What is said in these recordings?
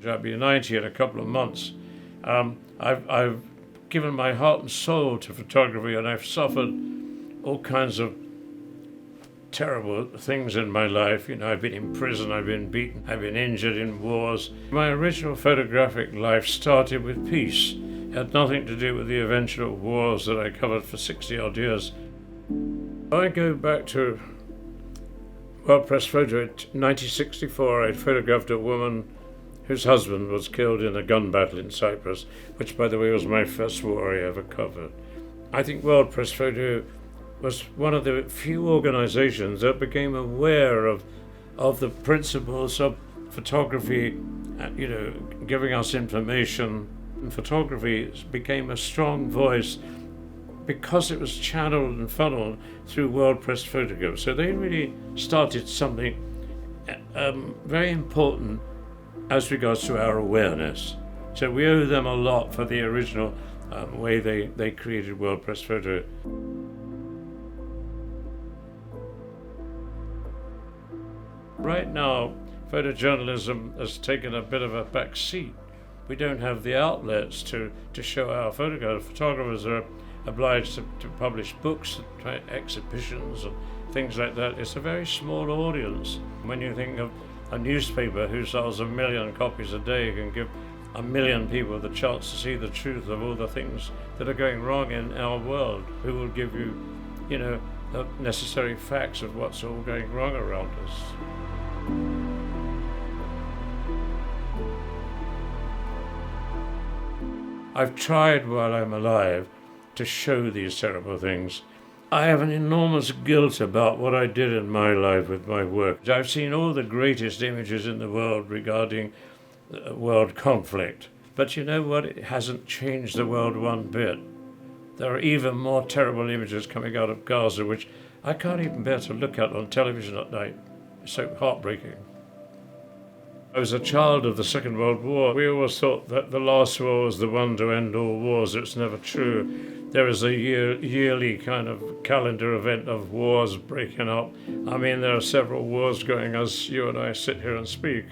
I'll be 90 in a couple of months. I've given my heart and soul to photography, and I've suffered all kinds of terrible things in my life. I've been in prison, I've been beaten, I've been injured in wars. My original photographic life started with peace. It had nothing to do with the eventual wars that I covered for 60-odd years. I go back to World Press Photo. In 1964, I photographed a woman whose husband was killed in a gun battle in Cyprus, which, by the way, was my first war I ever covered. I think World Press Photo was one of the few organizations that became aware of the principles of photography, giving us information. And photography became a strong voice because it was channeled and funneled through World Press Photo. So they really started something very important as regards to our awareness. So we owe them a lot for the original way they created World Press Photo. Right now, photojournalism has taken a bit of a back seat. We don't have the outlets to show our photographs. Photographers are obliged to publish books, exhibitions, and things like that. It's a very small audience. When you think of a newspaper who sells 1 million copies a day can give 1 million people the chance to see the truth of all the things that are going wrong in our world, who will give you, the necessary facts of what's all going wrong around us. I've tried while I'm alive to show these terrible things. I have an enormous guilt about what I did in my life with my work. I've seen all the greatest images in the world regarding world conflict. But you know what? It hasn't changed the world one bit. There are even more terrible images coming out of Gaza, which I can't even bear to look at on television at night. It's so heartbreaking. I was a child of the Second World War. We always thought that the last war was the one to end all wars. It's never true. There is a yearly kind of calendar event of wars breaking up. I mean, there are several wars going as you and I sit here and speak.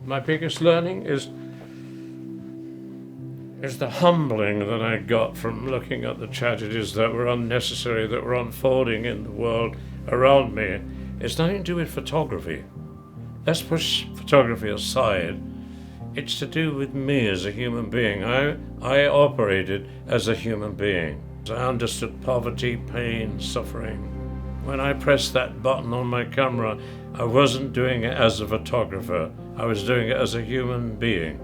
My biggest learning is the humbling that I got from looking at the tragedies that were unnecessary, that were unfolding in the world around me. It's nothing to do with photography. Let's push photography aside. It's to do with me as a human being. I operated as a human being. I understood poverty, pain, suffering. When I pressed that button on my camera, I wasn't doing it as a photographer. I was doing it as a human being.